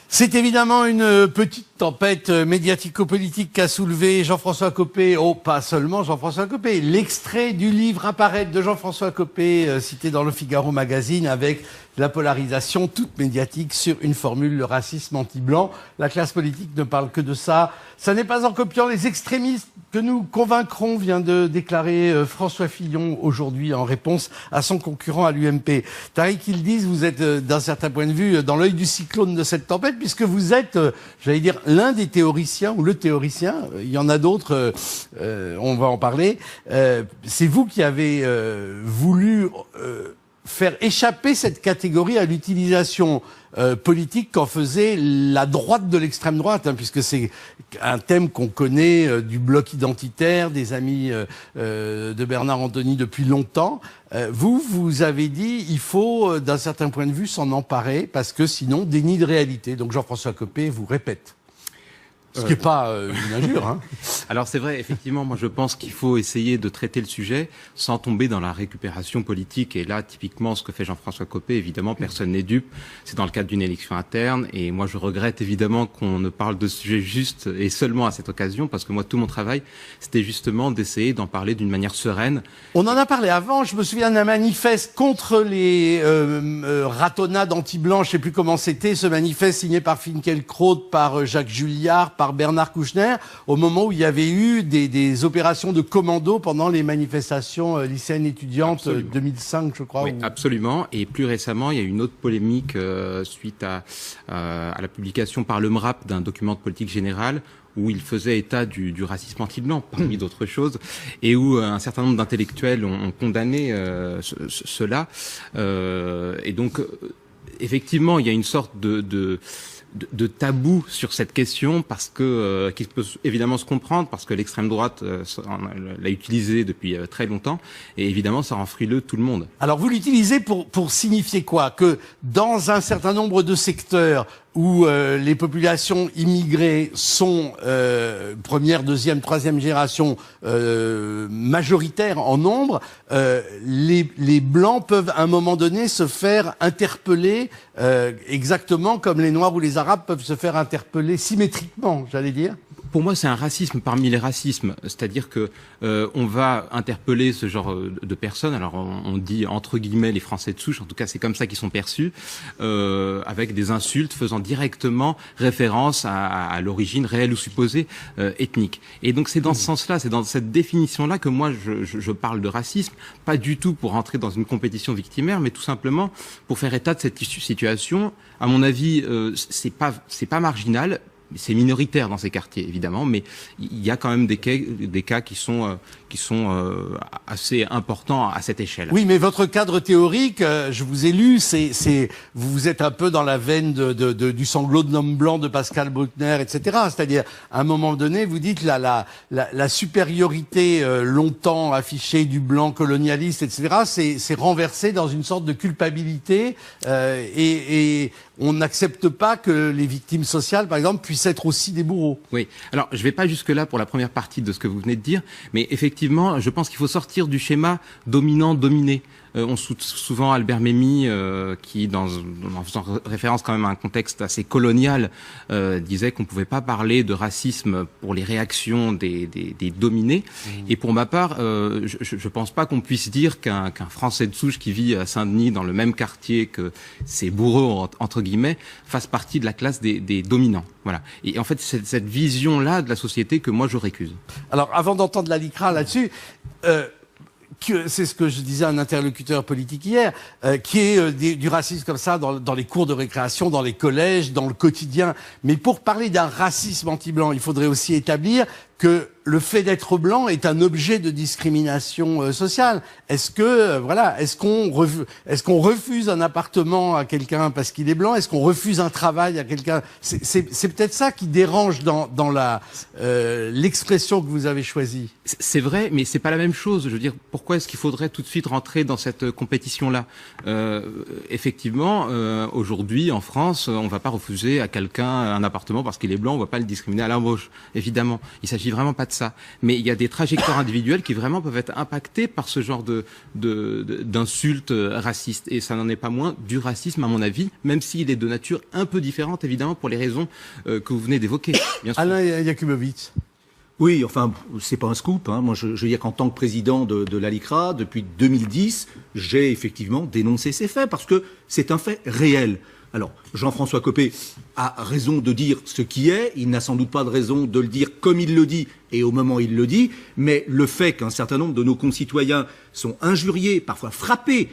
C'est évidemment une petite tempête médiatico-politique qu'a soulevé Jean-François Copé. Oh, pas seulement Jean-François Copé. L'extrait du livre à paraître de Jean-François Copé, cité dans le Figaro Magazine, avec la polarisation toute médiatique sur une formule, le racisme anti-blanc. La classe politique ne parle que de ça. Ça n'est pas en copiant les extrémistes que nous convaincrons, vient de déclarer François Fillon aujourd'hui en réponse à son concurrent à l'UMP. Tariq Yildiz, vous êtes d'un certain point de vue dans l'œil du cyclone de cette tempête, puisque vous êtes, j'allais dire, l'un des théoriciens, ou le théoricien, il y en a d'autres, on va en parler, c'est vous qui avez voulu faire échapper cette catégorie à l'utilisation politique qu'en faisait la droite de l'extrême droite, hein, puisque c'est un thème qu'on connaît du bloc identitaire, des amis de Bernard Anthony depuis longtemps. Vous avez dit il faut, d'un certain point de vue, s'en emparer, parce que sinon, déni de réalité. Donc Jean-François Copé vous répète. Ce qui n'est pas une injure. Hein. Alors c'est vrai, effectivement, moi je pense qu'il faut essayer de traiter le sujet sans tomber dans la récupération politique. Et là, typiquement, ce que fait Jean-François Copé, évidemment, personne n'est dupe. C'est dans le cadre d'une élection interne. Et moi, je regrette évidemment qu'on ne parle de ce sujet juste et seulement à cette occasion, parce que moi, tout mon travail, c'était justement d'essayer d'en parler d'une manière sereine. On en a parlé avant. Je me souviens d'un manifeste contre les ratonnades anti-blancs. Je ne sais plus comment c'était. Ce manifeste signé par Finkielkraut, par Jacques Julliard, par Bernard Kouchner, au moment où il y avait eu des opérations de commando pendant les manifestations lycéennes étudiantes. Absolument. 2005, je crois. Oui, absolument. Et plus récemment, il y a eu une autre polémique suite à la publication par le MRAP d'un document de politique générale où il faisait état du racisme anti-blanc, parmi d'autres choses, et où un certain nombre d'intellectuels ont condamné cela. Et donc, effectivement, il y a une sorte de tabou sur cette question, parce que qui peut évidemment se comprendre, parce que l'extrême droite l'a utilisé depuis très longtemps, et évidemment ça rend frileux tout le monde. Alors vous l'utilisez pour signifier quoi? Que dans un certain nombre de secteurs où les populations immigrées sont première, deuxième, troisième génération majoritaires en nombre, les blancs peuvent à un moment donné se faire interpeller exactement comme les noirs ou les arabes peuvent se faire interpeller symétriquement, j'allais dire. Pour moi, c'est un racisme parmi les racismes, c'est-à-dire que on va interpeller ce genre de personnes. Alors, on dit entre guillemets les Français de souche, en tout cas, c'est comme ça qu'ils sont perçus, avec des insultes faisant directement référence à l'origine réelle ou supposée ethnique. Et donc, c'est dans ce sens-là, c'est dans cette définition-là que moi je parle de racisme, pas du tout pour entrer dans une compétition victimaire, mais tout simplement pour faire état de cette situation. À mon avis, c'est pas marginal. C'est minoritaire dans ces quartiers, évidemment, mais il y a quand même des cas qui sont assez importants à cette échelle. Oui, mais votre cadre théorique, je vous ai lu, vous êtes un peu dans la veine du sanglot de l'homme blanc de Pascal Bruckner, etc. C'est-à-dire, à un moment donné, vous dites la supériorité longtemps affichée du blanc colonialiste, etc. C'est renversé dans une sorte de culpabilité et on n'accepte pas que les victimes sociales, par exemple, puissent être aussi des bourreaux. Oui. Alors, je vais pas jusque-là pour la première partie de ce que vous venez de dire, mais effectivement, je pense qu'il faut sortir du schéma dominant-dominé. On cite souvent Albert Memmi, qui, en faisant référence quand même à un contexte assez colonial, disait qu'on ne pouvait pas parler de racisme pour les réactions des dominés. Et pour ma part, je ne pense pas qu'on puisse dire qu'un Français de souche qui vit à Saint-Denis dans le même quartier que ses bourreaux, entre guillemets, fasse partie de la classe des dominants. Voilà. Et en fait, c'est cette vision-là de la société que moi je récuse. Alors, avant d'entendre la LICRA là-dessus, c'est ce que je disais à un interlocuteur politique hier, qui est du racisme comme ça dans les cours de récréation, dans les collèges, dans le quotidien. Mais pour parler d'un racisme anti-blanc, il faudrait aussi établir que le fait d'être blanc est un objet de discrimination sociale. Est-ce qu'on refuse un appartement à quelqu'un parce qu'il est blanc? Est-ce qu'on refuse un travail à quelqu'un? C'est peut-être ça qui dérange dans l'expression que vous avez choisie. C'est vrai, mais c'est pas la même chose. Je veux dire, pourquoi est-ce qu'il faudrait tout de suite rentrer dans cette compétition-là? Effectivement, aujourd'hui, en France, on va pas refuser à quelqu'un un appartement parce qu'il est blanc, on va pas le discriminer à l'embauche, évidemment. Il s'agit vraiment pas de ça. Mais il y a des trajectoires individuelles qui vraiment peuvent être impactées par ce genre d'insultes racistes. Et ça n'en est pas moins du racisme, à mon avis, même s'il est de nature un peu différente, évidemment, pour les raisons que vous venez d'évoquer. Alain Jakubowicz. Oui, enfin, c'est pas un scoop. Moi, je veux dire qu'en tant que président de la LICRA, depuis 2010, j'ai effectivement dénoncé ces faits parce que c'est un fait réel. Alors, Jean-François Copé a raison de dire ce qui est. Il n'a sans doute pas de raison de le dire comme il le dit et au moment où il le dit. Mais le fait qu'un certain nombre de nos concitoyens sont injuriés, parfois frappés,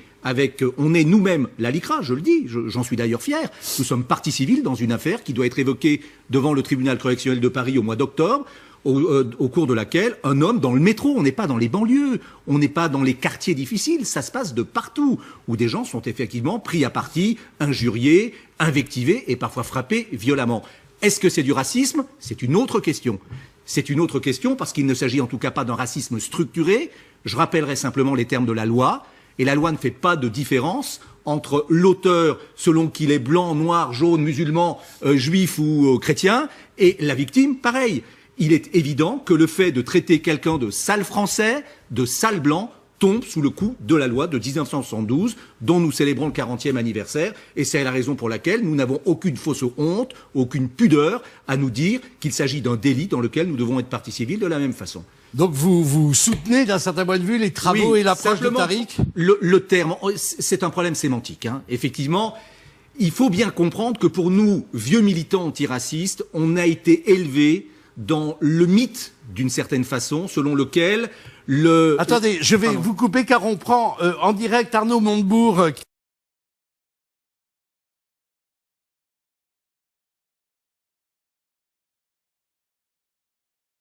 on est nous-mêmes la LICRA, je le dis, j'en suis d'ailleurs fier. Nous sommes partie civile dans une affaire qui doit être évoquée devant le tribunal correctionnel de Paris au mois d'octobre, au cours de laquelle un homme dans le métro, on n'est pas dans les banlieues, on n'est pas dans les quartiers difficiles, ça se passe de partout, où des gens sont effectivement pris à partie, injuriés, invectivés et parfois frappés violemment. Est-ce que c'est du racisme? C'est une autre question. C'est une autre question parce qu'il ne s'agit en tout cas pas d'un racisme structuré. Je rappellerai simplement les termes de la loi. Et la loi ne fait pas de différence entre l'auteur, selon qu'il est blanc, noir, jaune, musulman, juif ou chrétien, et la victime, pareil. Il est évident que le fait de traiter quelqu'un de sale français, de sale blanc, tombe sous le coup de la loi de 1972, dont nous célébrons le 40e anniversaire, et c'est la raison pour laquelle nous n'avons aucune fausse honte, aucune pudeur à nous dire qu'il s'agit d'un délit dans lequel nous devons être partie civile de la même façon. Donc vous soutenez d'un certain point de vue les travaux et l'approche de Tariq? Le terme, c'est un problème sémantique. Effectivement, il faut bien comprendre que pour nous, vieux militants antiracistes, on a été élevés dans le mythe, d'une certaine façon, selon lequel Attendez, je vais vous couper car on prend en direct Arnaud Montebourg